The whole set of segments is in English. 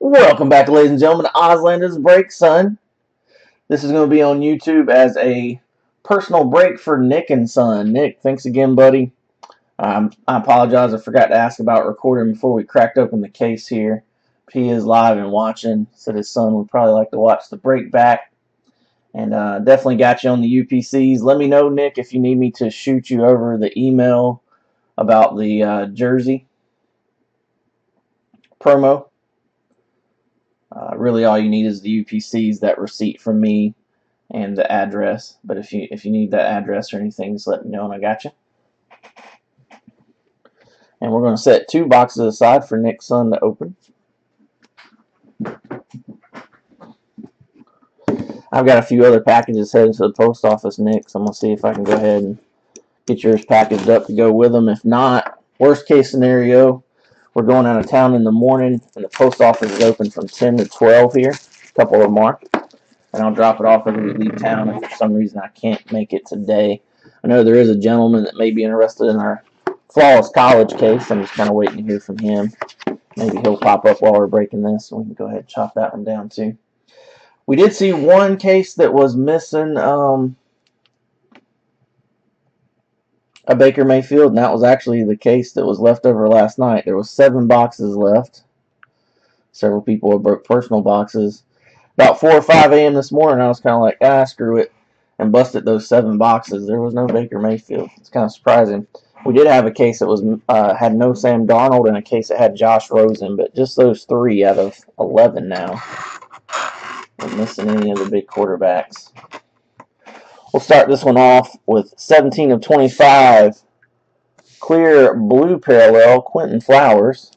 Welcome back, ladies and gentlemen, to Ozlander's Break, Son. This is going to be on YouTube as a personal break for Nick and Son. Nick, thanks again, buddy. I apologize. I forgot to ask about recording before we cracked open the case here. He is live and watching. Said his son would probably like to watch the break back. And definitely got you on the UPCs. Let me know, Nick, if you need me to shoot you over the email about the jersey promo. Really, all you need is the UPCs, that receipt from me, and the address. But if you need that address or anything, just let me know, and I got you. And we're going to set 2 boxes aside for Nick's son to open. I've got a few other packages headed to the post office, Nick, so I'm going to see if I can go ahead and get yours packaged up to go with them. If not, worst case scenario, we're going out of town in the morning, and the post office is open from 10 to 12 here. A couple of them are. And I'll drop it off as we leave town if for some reason I can't make it today. I know there is a gentleman that may be interested in our Flawless College case. I'm just kind of waiting to hear from him. Maybe he'll pop up while we're breaking this, and we can go ahead and chop that one down too. We did see one case that was missing a Baker Mayfield, and that was actually the case that was left over last night. There was 7 boxes left. Several people had broke personal boxes. About 4 or 5 a.m. this morning, I was kind of like, screw it, and busted those 7 boxes. There was no Baker Mayfield. It's kind of surprising. We did have a case that was had no Sam Darnold and a case that had Josh Rosen, but just those 3 out of 11 now. Not missing any of the big quarterbacks. We'll start this one off with 17 of 25. Clear blue parallel, Quentin Flowers.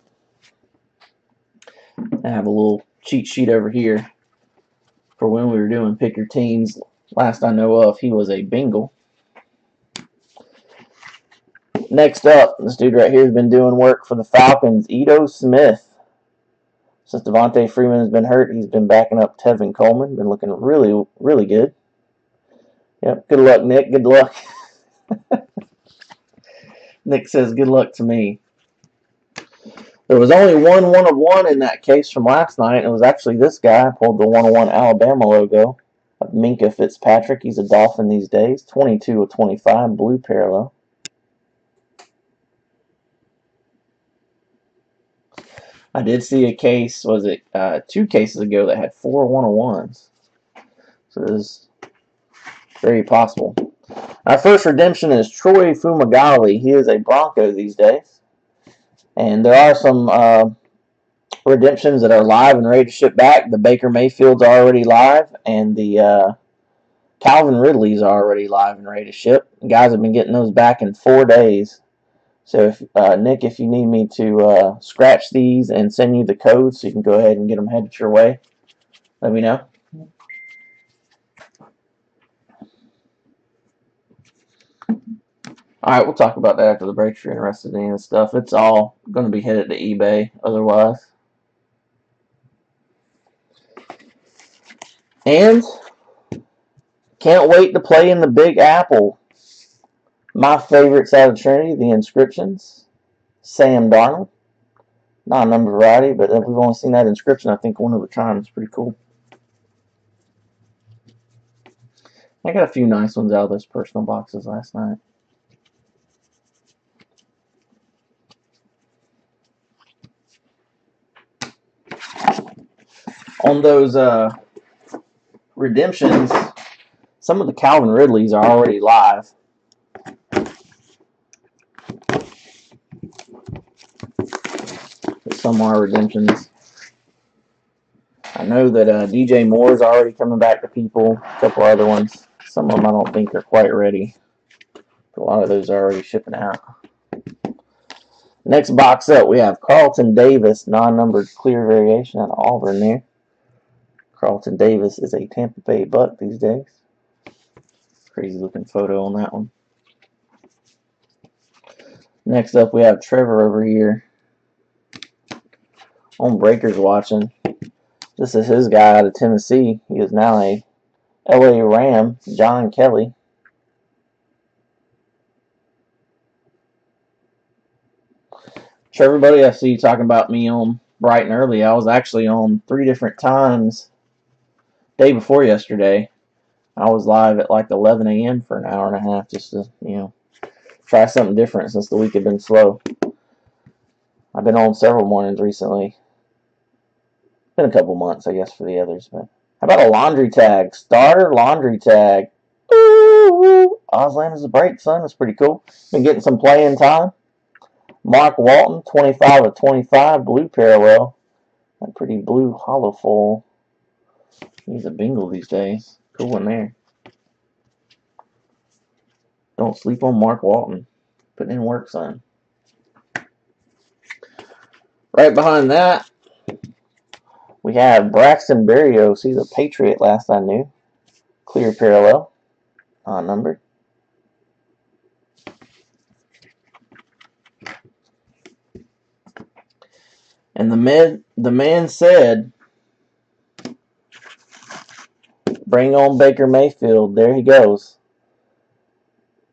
I have a little cheat sheet over here for when we were doing pick your teams. Last I know of, he was a Bengal. Next up, this dude right here has been doing work for the Falcons, Ito Smith. Since Devontae Freeman has been hurt, he's been backing up Tevin Coleman. Been looking really, really good. Yep, good luck, Nick. Good luck. Nick says good luck to me. There was only one 1-of-1 in that case from last night. It was actually this guy. Pulled the 1-of-1 Alabama logo of Minka Fitzpatrick. He's a Dolphin these days. 22 of 25, blue parallel. I did see a case, was it 2 cases ago, that had 4 1-of-1s. So this is very possible. Our first redemption is Troy Fumagalli. He is a Bronco these days. And there are some redemptions that are live and ready to ship back. The Baker Mayfield's are already live, and the Calvin Ridley's are already live and ready to ship. The guys have been getting those back in 4 days. So, Nick, if you need me to scratch these and send you the code so you can go ahead and get them headed your way, let me know. Alright, we'll talk about that after the break if you're interested in any of this stuff. It's all going to be headed to eBay otherwise. And can't wait to play in the Big Apple. My favorites out of Trinity, the inscriptions. Sam Darnold. Not a number variety, but we've only seen that inscription, I think, one other time. It's pretty cool. I got a few nice ones out of those personal boxes last night. On those redemptions, some of the Calvin Ridleys are already live. But some are redemptions. I know that DJ Moore's already coming back to people. A couple other ones. Some of them I don't think are quite ready. But a lot of those are already shipping out. Next box up, we have Carlton Davis, non-numbered clear variation out of Auburn there. Carlton Davis is a Tampa Bay Buck these days. Crazy looking photo on that one. Next up, we have Trevor over here on Breakers watching. This is his guy out of Tennessee. He is now a LA Ram, John Kelly. Trevor, buddy, I see you talking about me on bright and early. I was actually on 3 different times day before yesterday. I was live at like 11 a.m. for an hour and a half just to, try something different since the week had been slow. I've been on several mornings recently. Been a couple months, I guess, for the others. But how about a laundry tag? Starter laundry tag. Ooh, Auslan is a break, son. That's pretty cool. Been getting some playing time. Mark Walton, 25 of 25, blue parallel. That pretty blue hollow foil. He's a bingle these days. Cool one there. Don't sleep on Mark Walton. Putting in work, son. Right behind that, we have Braxton Berrios. He's a Patriot last I knew. Clear parallel. Numbered. And the man said, bring on Baker Mayfield. There he goes.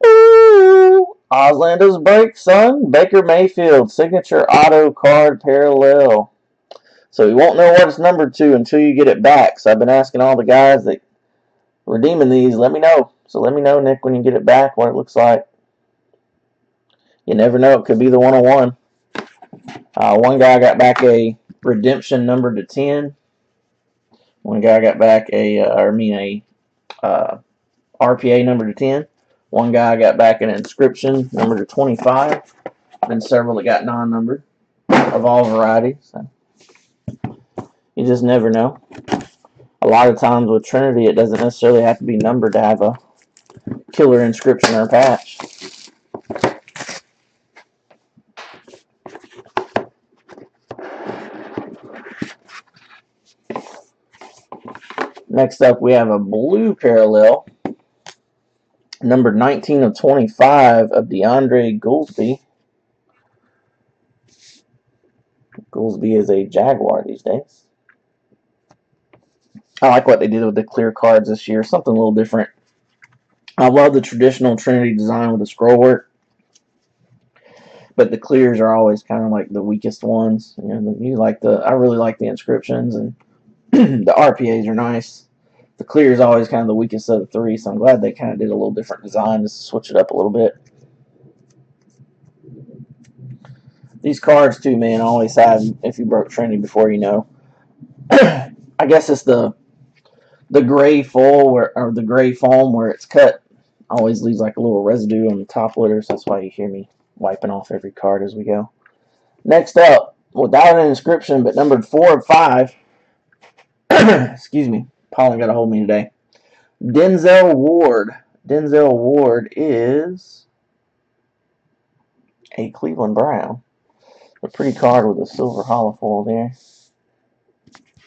Ooh, Auslander's break, son. Baker Mayfield, signature auto card parallel. So you won't know what it's numbered to until you get it back. So I've been asking all the guys that redeeming these, let me know. So let me know, Nick, when you get it back, what it looks like. You never know. It could be the 101. One guy got back a redemption number to 10. One guy got back a RPA number to 10. One guy got back an inscription number to 25. And several that got non-numbered of all varieties. So you just never know. A lot of times with Trinity, it doesn't necessarily have to be numbered to have a killer inscription or patch. Next up, we have a blue parallel, number 19 of 25 of DeAndre Goolsby. Goolsby is a Jaguar these days. I like what they did with the clear cards this year. Something a little different. I love the traditional Trinity design with the scroll work, but the clears are always kind of like the weakest ones. I really like the inscriptions, and the RPAs are nice. The clear is always kind of the weakest of the 3, so I'm glad they kind of did a little different design just to switch it up a little bit. These cards, too, man, always have, if you broke Trinity before, you know. I guess it's the gray foil or the gray foam where it's cut always leaves like a little residue on the top letters. That's why you hear me wiping off every card as we go. Next up, without an inscription but numbered 4 of 5. Excuse me. Pollen got a hold of me today. Denzel Ward. Denzel Ward is a Cleveland Brown. A pretty card with a silver hollow foil there.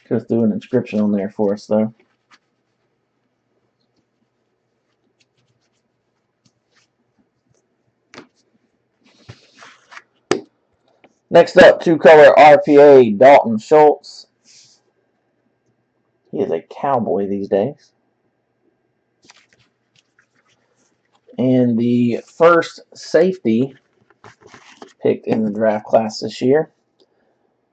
Could have threw an inscription on there for us, though. Next up, 2-color RPA, Dalton Schultz. He is a Cowboy these days. And the first safety picked in the draft class this year,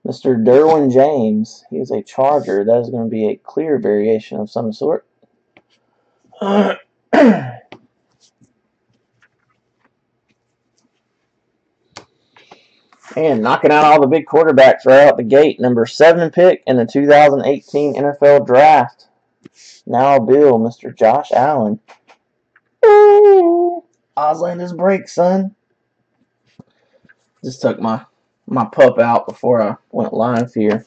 Mr. Derwin James. He is a Charger. That is going to be a clear variation of some sort. And knocking out all the big quarterbacks right out the gate. Number 7 pick in the 2018 NFL Draft. Now Bill, Mr. Josh Allen. Ooh, Auslander's break, son. Just took my pup out before I went live here.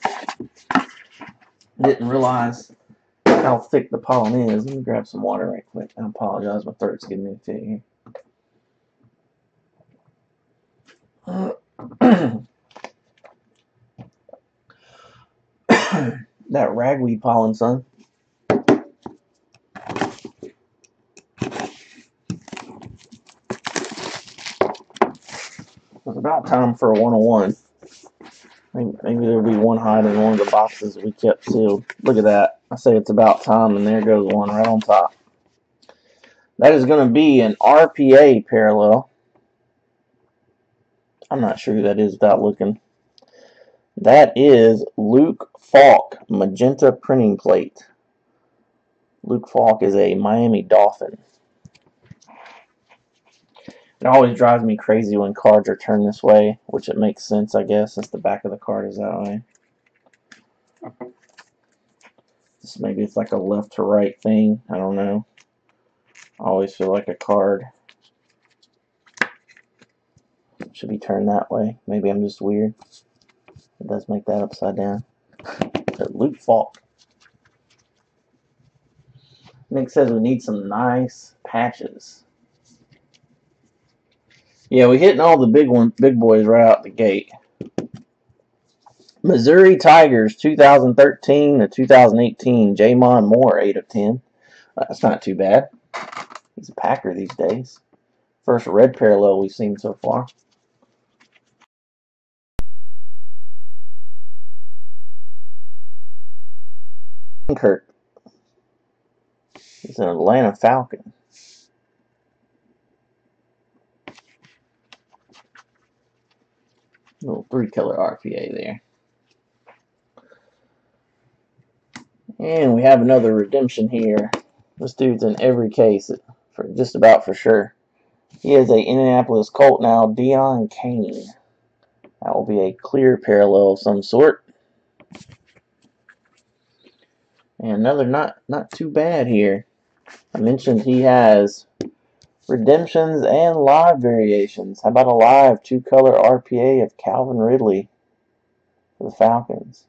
Didn't realize how thick the pollen is. Let me grab some water right quick. I apologize, my throat's giving me a fit here. That ragweed pollen, son. It's about time for a 101. Maybe there'll be one hiding in one of the boxes we kept sealed. Look at that. I say it's about time, and there goes one right on top. That is going to be an RPA parallel. I'm not sure who that is without looking. That is Luke Falk, magenta printing plate. Luke Falk is a Miami Dolphin. It always drives me crazy when cards are turned this way, which it makes sense, I guess, since the back of the card is that way. Maybe it's like a left to right thing. I don't know. I always feel like a card should be turned that way. Maybe I'm just weird. It does make that upside down. Luke Falk. Nick says we need some nice patches. Yeah, we hitting all the big boys right out the gate. Missouri Tigers 2013 to 2018. Jamon Moore 8 of 10. That's not too bad. He's a Packer these days. First red parallel we've seen so far. Kirk. He's an Atlanta Falcon. Little 3-color RPA there. And we have another redemption here. This dude's in every case, for just about for sure. He is a Indianapolis Colt now, Deion Kane. That will be a clear parallel of some sort. And another not too bad here. I mentioned he has redemptions and live variations. How about a live 2-color RPA of Calvin Ridley for the Falcons?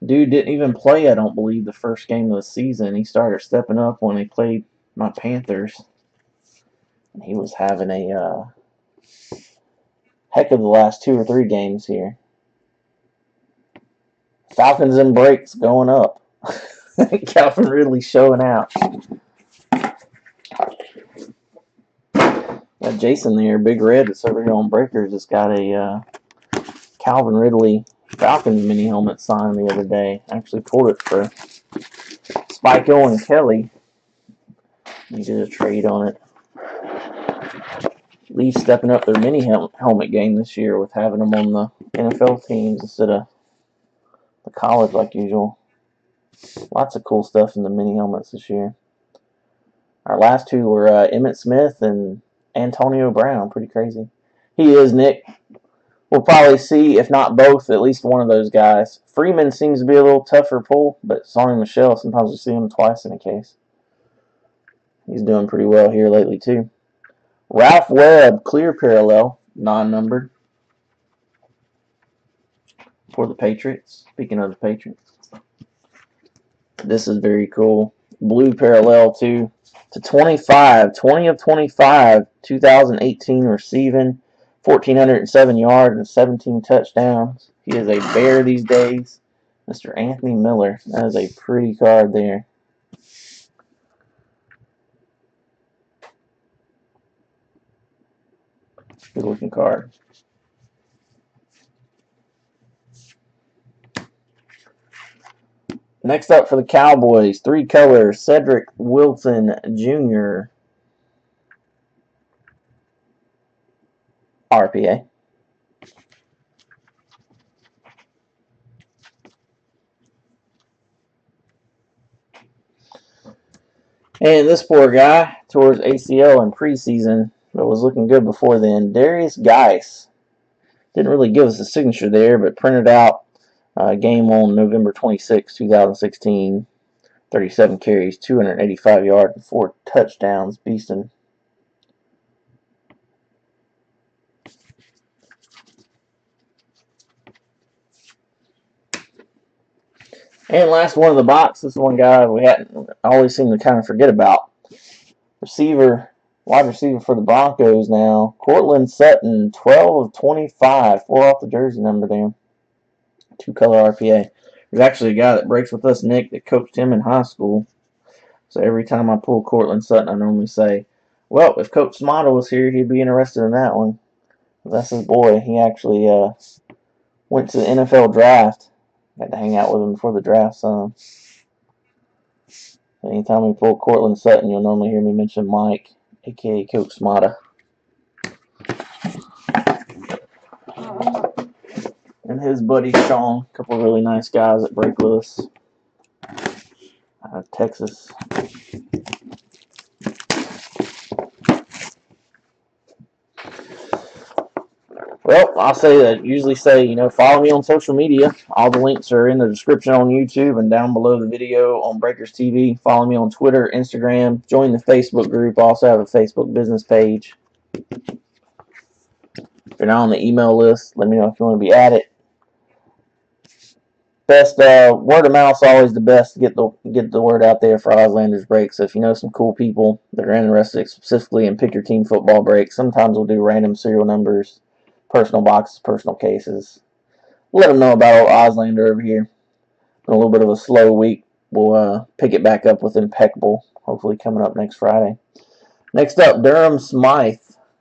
Dude didn't even play, I don't believe, the first game of the season. He started stepping up when they played my Panthers. And he was having a heck of the last 2 or 3 games here. Falcons and breaks going up. Calvin Ridley showing out. Got Jason there, Big Red, that's over here on Breakers, just got a Calvin Ridley Falcons mini helmet signed the other day. Actually pulled it for Spike Hill and Kelly. He did a trade on it. Leafs stepping up their mini helmet game this year with having them on the NFL teams instead of the college like usual. Lots of cool stuff in the mini helmets this year. Our last 2 were Emmitt Smith and Antonio Brown. Pretty crazy. He is, Nick. We'll probably see, if not both, at least one of those guys. Freeman seems to be a little tougher pull, but Sonny Michel, sometimes we see him twice in a case. He's doing pretty well here lately, too. Ralph Webb, clear parallel, non-numbered, for the Patriots. Speaking of the Patriots. This is very cool. Blue parallel, too, to 25. 20 of 25, 2018 receiving. 1,407 yards and 17 touchdowns. He is a Bear these days. Mr. Anthony Miller. That is a pretty card there. Good looking card. Next up for the Cowboys, 3-color Cedric Wilson Jr. RPA. And this poor guy towards ACL in preseason, but was looking good before then. Darius Geis. Didn't really give us a signature there, but printed out game on November 26, 2016. 37 carries, 285 yards, and 4 touchdowns. Beastin'. And last one of the box. This is one guy we hadn't always seem to kind of forget about. Wide receiver for the Broncos now. Cortland Sutton, 12 of 25. 4 off the jersey number there. 2-color RPA. There's actually a guy that breaks with us, Nick, that coached him in high school. So every time I pull Cortland Sutton, I normally say, well, if Coach Smata was here, he'd be interested in that one. That's his boy. He actually went to the NFL draft. Got to hang out with him before the draft some. Anytime we pull Cortland Sutton, you'll normally hear me mention Mike, a.k.a. Coach Smata. And his buddy Sean. A couple of really nice guys at Break Lewis, Texas. Well, I'll usually say, follow me on social media. All the links are in the description on YouTube and down below the video on Breakers TV. Follow me on Twitter, Instagram. Join the Facebook group. I also have a Facebook business page. If you're not on the email list, let me know if you want to be at it. Best word of mouth is always the best to get the word out there for Auslanders breaks. So if you know some cool people that are interested specifically in pick your team football breaks, sometimes we'll do random serial numbers, personal boxes, personal cases. Let them know about old Auslander over here. Been a little bit of a slow week. We'll pick it back up with Impeccable, hopefully coming up next Friday. Next up, Durham Smythe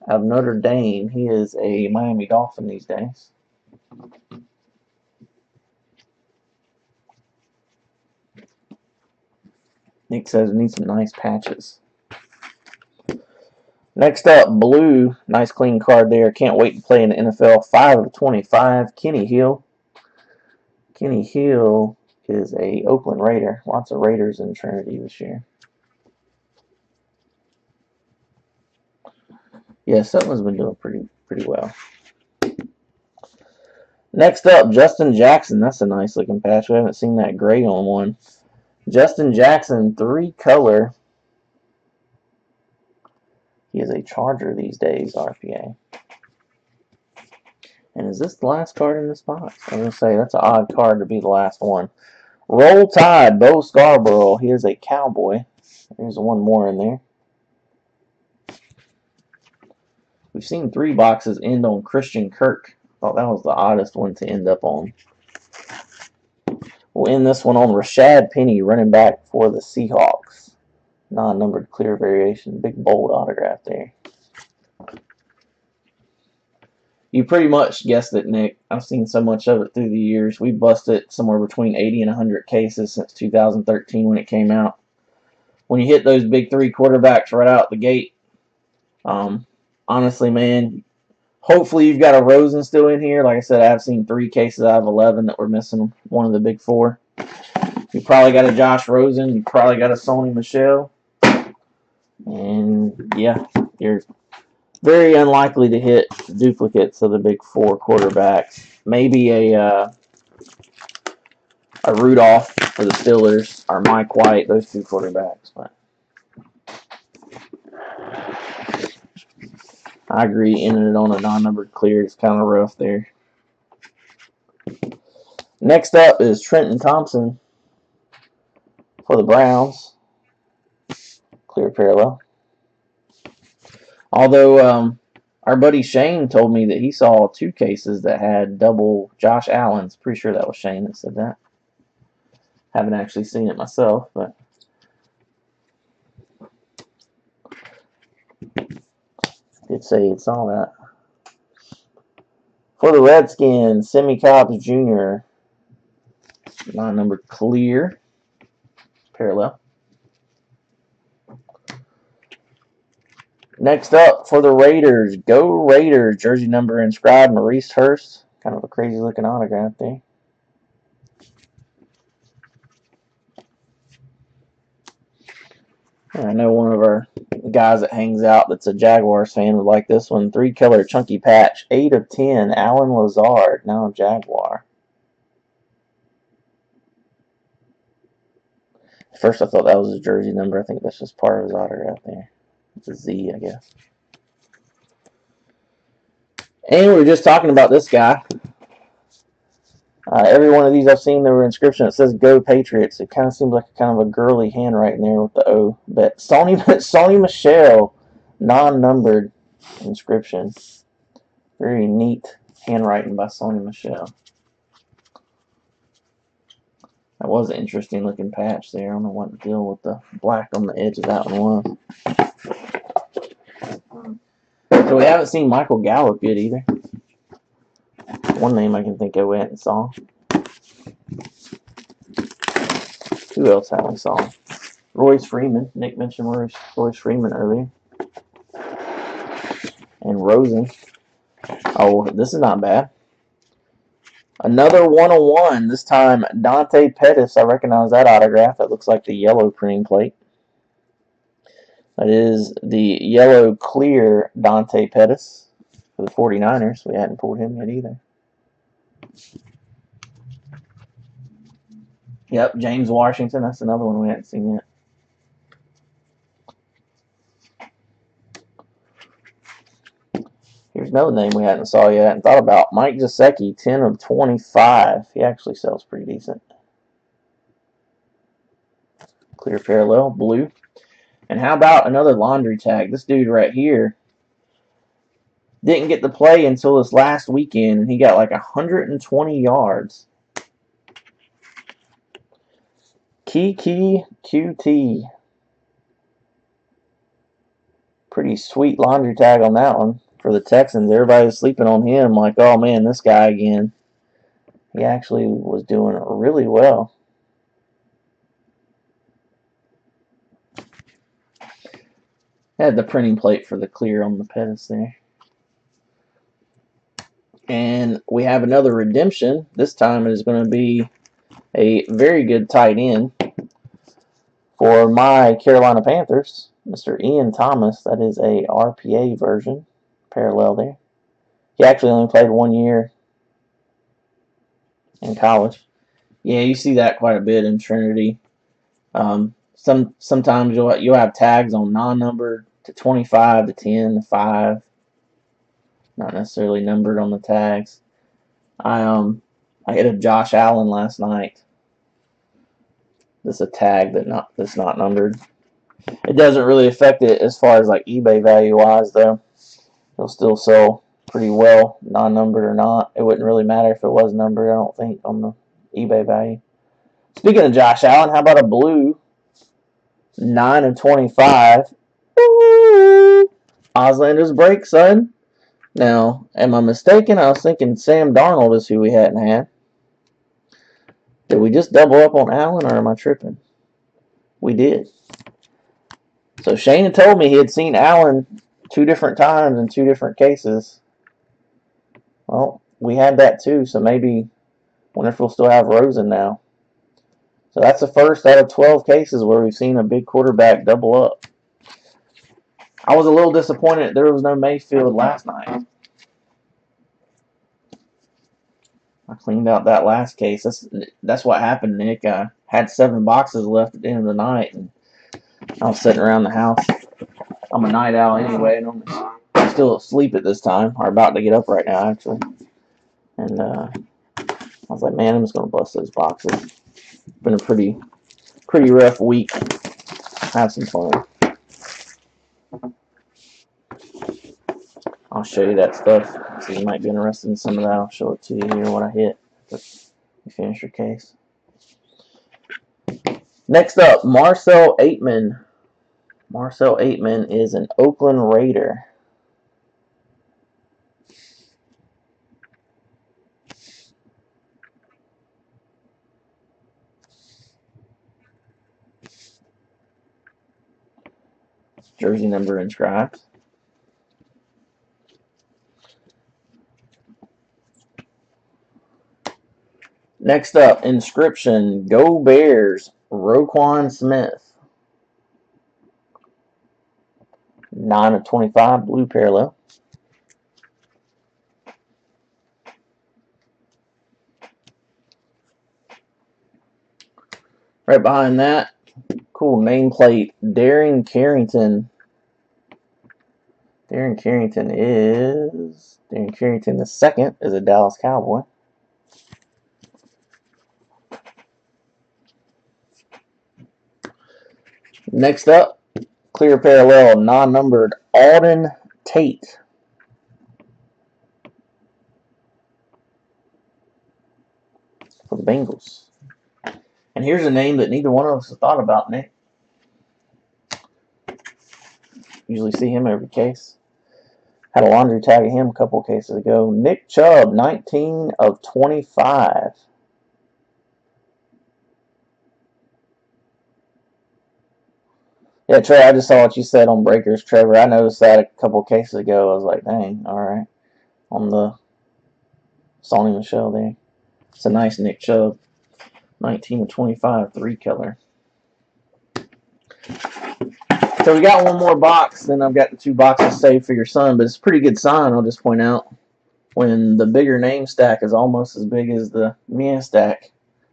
out of Notre Dame. He is a Miami Dolphin these days. Nick says we need some nice patches. Next up, blue. Nice clean card there. Can't wait to play in the NFL. 5 of 25. Kenny Hill. Kenny Hill is a Oakland Raider. Lots of Raiders in Trinity this year. Yeah, Sutton's been doing pretty well. Next up, Justin Jackson. That's a nice looking patch. We haven't seen that gray on one. Justin Jackson, 3-color. He is a Charger these days, RPA. And is this the last card in this box? I'm going to say that's an odd card to be the last one. Roll Tide, Bo Scarborough. He is a Cowboy. There's one more in there. We've seen 3 boxes end on Christian Kirk. Thought that was the oddest one to end up on. We'll end this one on Rashad Penny, running back for the Seahawks. Non-numbered clear variation. Big bold autograph there. You pretty much guessed it, Nick. I've seen so much of it through the years. We busted somewhere between 80 and 100 cases since 2013 when it came out. When you hit those big 3 quarterbacks right out the gate, honestly, man, hopefully you've got a Rosen still in here. Like I said, I've seen 3 cases out of 11 that were missing one of the big 4. You probably got a Josh Rosen. You probably got a Sony Michel. And, yeah, you're very unlikely to hit duplicates of the big 4 quarterbacks. Maybe a Rudolph for the Steelers or Mike White, those 2 quarterbacks. But I agree, ending it on a non-numbered clear is kind of rough there. Next up is Trenton Thompson for the Browns. Clear parallel. Although our buddy Shane told me that he saw 2 cases that had double Josh Allen's. Pretty sure that was Shane that said that. Haven't actually seen it myself, but did say he saw that. For the Redskins, Semi Cobbs Jr. Non-numbered clear. Parallel. Next up for the Raiders, go Raiders, jersey number inscribed, Maurice Hurst. Kind of a crazy looking autograph there. I know one of our guys that hangs out that's a Jaguars fan would like this one. 3-color chunky patch, 8 of 10, Alan Lazard, now a Jaguar. At first I thought that was his jersey number. I think that's just part of his autograph there. It's a Z, I guess. And we were just talking about this guy. Every one of these I've seen, there were inscription that says "Go Patriots." It kind of seems like kind of a girly handwriting there with the O. But Sony Michel, non-numbered inscription. Very neat handwriting by Sony Michel. That was an interesting looking patch there. I don't know what the deal with the black on the edge of that one was. So we haven't seen Michael Gallup yet either. One name I can think of we hadn't saw. Who else haven't we saw? Royce Freeman. Nick mentioned Royce Freeman earlier. And Rosen. Oh, this is not bad. Another 101. This time, Dante Pettis. I recognize that autograph. That looks like the yellow printing plate. That is the yellow clear Dante Pettis for the 49ers. We hadn't pulled him yet either. Yep, James Washington. That's another one we hadn't seen yet. Here's another name we hadn't saw yet and thought about. Mike Gesicki, 10 of 25. He actually sells pretty decent. Clear parallel, blue. And how about another laundry tag? This dude right here didn't get to play until this last weekend, and he got like 120 yards. Kiki QT. Pretty sweet laundry tag on that one for the Texans. Everybody's sleeping on him like, oh man, this guy again. He actually was doing really well. Had the printing plate for the clear on the Pettis there. And we have another redemption. This time it is going to be a very good tight end for my Carolina Panthers, Mr. Ian Thomas. That is a RPA version, parallel there. He actually only played 1 year in college. Yeah, you see that quite a bit in Trinity. Sometimes you'll have tags on non-numbered to 25 to 10 to 5, not necessarily numbered on the tags. I hit a Josh Allen last night. This is a tag that's not numbered. It doesn't really affect it as far as like eBay value wise though. It'll still sell pretty well, non-numbered or not. It wouldn't really matter if it was numbered, I don't think, on the eBay value. Speaking of Josh Allen, how about a blue 9 of 25? Oslander's break, son. Now, am I mistaken? I was thinking Sam Darnold is who we hadn't had. Did we just double up on Allen, or am I tripping? We did. So Shane had told me he had seen Allen 2 different times in 2 different cases. Well, we had that too, so maybe wonder if we'll still have Rosen now. So that's the first out of 12 cases where we've seen a big quarterback double up. I was a little disappointed there was no Mayfield last night. I cleaned out that last case. That's what happened, Nick. I had 7 boxes left at the end of the night, and I was sitting around the house. I'm a night owl anyway, and I'm still asleep at this time, or about to get up right now, actually. And I was like, man, I'm just going to bust those boxes. It's been a pretty rough week. Have some fun. I'll show you that stuff. So you might be interested in some of that. I'll show it to you here what I hit. But you finish your case. Next up, Marcel Aitman. Marcel Aitman is an Oakland Raider. Jersey number inscribed. Next up, inscription, Go Bears, Roquan Smith. 9 of 25, blue parallel. Right behind that, cool nameplate, Darren Carrington. Darren Carrington the second is a Dallas Cowboy. Next up, clear parallel, non-numbered, Alden Tate. For the Bengals. And here's a name that neither one of us has thought about, Nick. Usually see him every case. Had a laundry tag of him a couple of cases ago. Nick Chubb, 19 of 25. Yeah, Trey, I just saw what you said on Breakers, Trevor. I noticed that a couple of cases ago. I was like, dang, all right. On the Sony Michelle there. It's a nice Nick Chubb. 19 of 25, 3-color. So we got one more box. Then I've got the 2 boxes saved for your son. But it's a pretty good sign, I'll just point out. When the bigger name stack is almost as big as the Mia stack,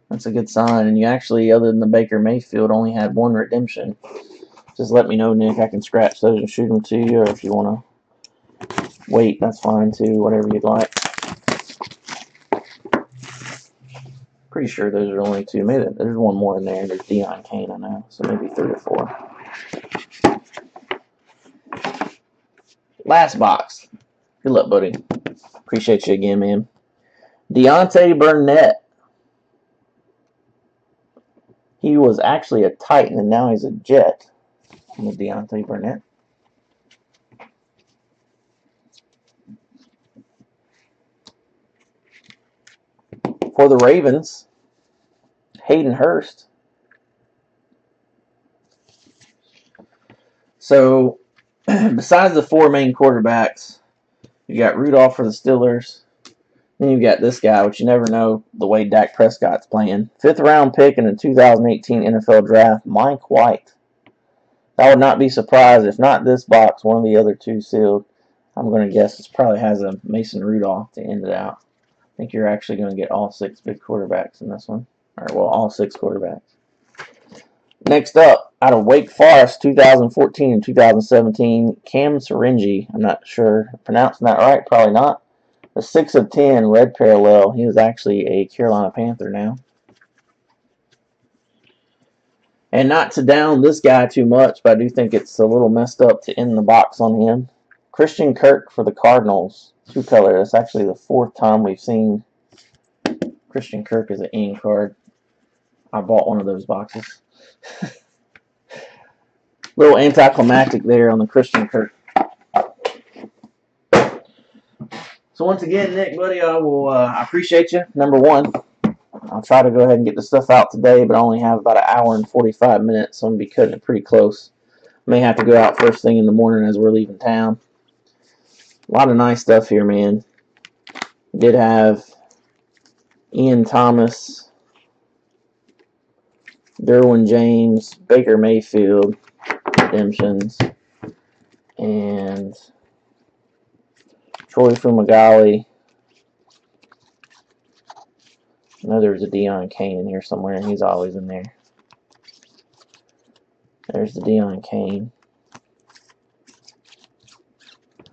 that's a good sign. And you actually, other than the Baker Mayfield, only had 1 redemption. Just let me know, Nick. I can scratch those and shoot them to you. Or if you want to wait, that's fine too. Whatever you'd like. Pretty sure those are the only 2. Maybe there's 1 more in there. There's Deion Kane, I know. So maybe 3 or 4. Last box. Good luck, buddy. Appreciate you again, man. Deontay Burnett. He was actually a Titan, and now he's a Jet. I'm with Deontay Burnett. For the Ravens, Hayden Hurst. So, besides the 4 main quarterbacks, you got Rudolph for the Steelers. Then you got this guy, which you never know the way Dak Prescott's playing. 5th round pick in the 2018 NFL Draft, Mike White. I would not be surprised if not this box, one of the other 2 sealed. I'm going to guess this probably has a Mason Rudolph to end it out. I think you're actually going to get all 6 big quarterbacks in this one. Or, well, all 6 quarterbacks. Next up, out of Wake Forest, 2014 and 2017, Cam Syringi. I'm not sure pronouncing that right, probably not. The 6 of 10, red parallel. He was actually a Carolina Panther now. And not to down this guy too much, but I do think it's a little messed up to end the box on him. Christian Kirk for the Cardinals, 2-color. That's actually the 4th time we've seen Christian Kirk as an end card. I bought one of those boxes. Little anticlimactic there on the Christian Kirk. So once again, Nick, buddy, I appreciate you. Number 1, I'll try to go ahead and get the stuff out today, but I only have about 1 hour and 45 minutes, so I'm going to be cutting it pretty close. May have to go out first thing in the morning as we're leaving town. A lot of nice stuff here, man. Did have Ian Thomas, Derwin James, Baker Mayfield, redemptions, and Troy Fumagalli. I know there's a Deion Kane in here somewhere, and he's always in there. There's the Deion Kane.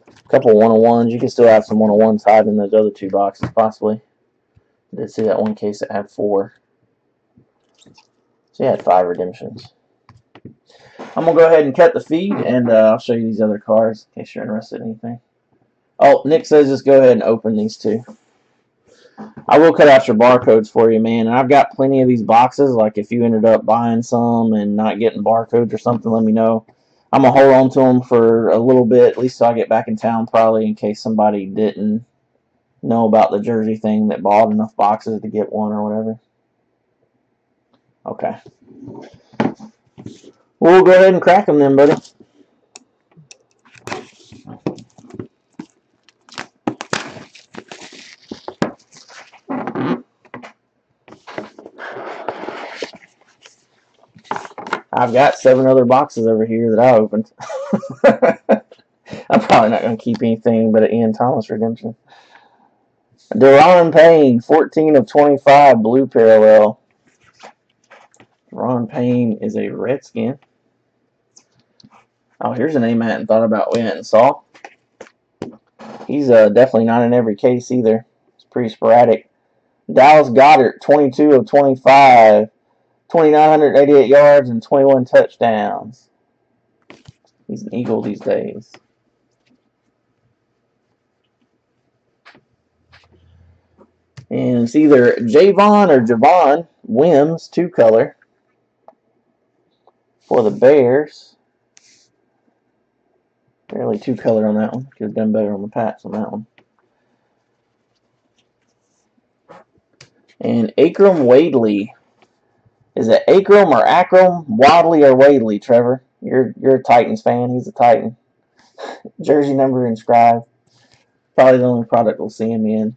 A couple 101s. You can still have some 101s hiding in those other 2 boxes, possibly. I did see that one case that had 4. So you had 5 redemptions. I'm going to go ahead and cut the feed, and I'll show you these other cards in case you're interested in anything. Oh, Nick says just go ahead and open these 2. I will cut out your barcodes for you, man. And I've got plenty of these boxes. Like if you ended up buying some and not getting barcodes or something, let me know. I'm going to hold on to them for a little bit, at least till I get back in town, probably in case somebody didn't know about the jersey thing that bought enough boxes to get one or whatever. Okay. We'll go ahead and crack them then, buddy. I've got 7 other boxes over here that I opened. I'm probably not going to keep anything but an Ian Thomas redemption. Deron Payne, 14 of 25, blue parallel. Deron Payne is a Redskin. Oh, here's a name I hadn't thought about. We hadn't saw. He's definitely not in every case either. It's pretty sporadic. Dallas Goedert, 22 of 25. 2,988 yards and 21 touchdowns. He's an Eagle these days. And it's either Javon or Javon Wims, 2-color. For the Bears. Barely 2-color on that one. Could have done better on the patch on that one. And Akram Wadley. Is it Akram or Akram? Wadley or Wadley, Trevor? You're a Titans fan. He's a Titan. Jersey number inscribed. Probably the only product we'll see him in.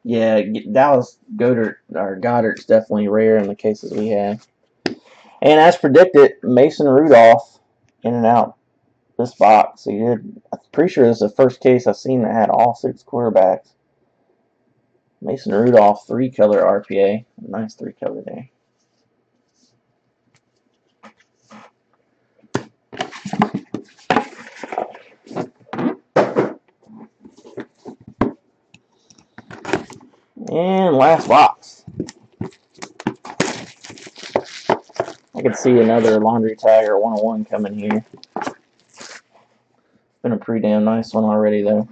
Yeah, Dallas Goddard's definitely rare in the cases we have. And as predicted, Mason Rudolph in and out this box. He did. I'm pretty sure this is the first case I've seen that had all 6 quarterbacks. Mason Rudolph, 3-color RPA. Nice 3-color there. And last box. I could see another laundry tag or 101 coming here. Been a pretty damn nice one already, though.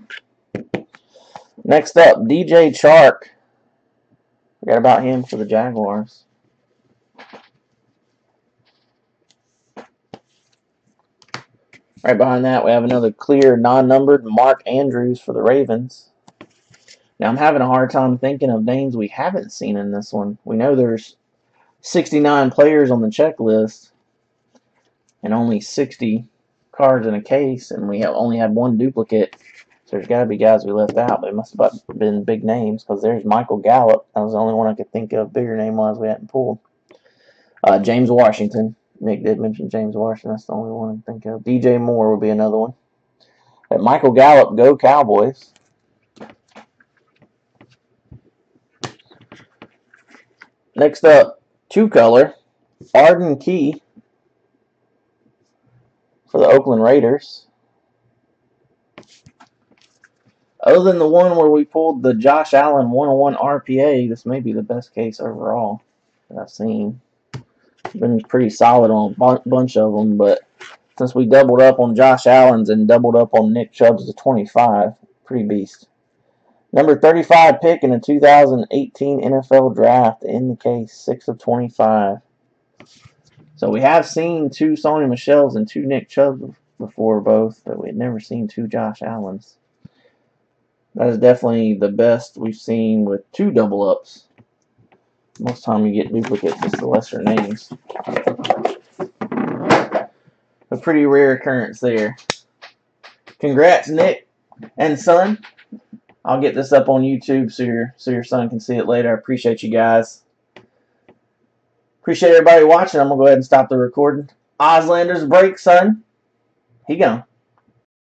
Next up, DJ Chark. Forgot about him for the Jaguars. Right behind that, we have another clear, non-numbered Mark Andrews for the Ravens. Now, I'm having a hard time thinking of names we haven't seen in this one. We know there's 69 players on the checklist and only 60 cards in a case, and we have only had 1 duplicate. So there's got to be guys we left out, but it must have been big names because there's Michael Gallup. That was the only one I could think of. Bigger name-wise we hadn't pulled. James Washington. Nick did mention James Washington. That's the only one I can think of. DJ Moore would be another one. But Michael Gallup, go Cowboys. Next up, 2-color, Arden Key for the Oakland Raiders. Other than the one where we pulled the Josh Allen 101 RPA, this may be the best case overall that I've seen. Been pretty solid on a bunch of them, but since we doubled up on Josh Allen's and doubled up on Nick Chubb's to 25, pretty beast. Number 35 pick in the 2018 NFL Draft in the case, 6 of 25. So we have seen 2 Sony Michel's and 2 Nick Chubb's before both, but we had never seen 2 Josh Allen's. That is definitely the best we've seen with 2 double ups. Most time you get duplicates, it's the lesser names. A pretty rare occurrence there. Congrats, Nick and son. I'll get this up on YouTube so your son can see it later. I appreciate you guys. Appreciate everybody watching. I'm going to go ahead and stop the recording. Ozlander's break, son. He gone.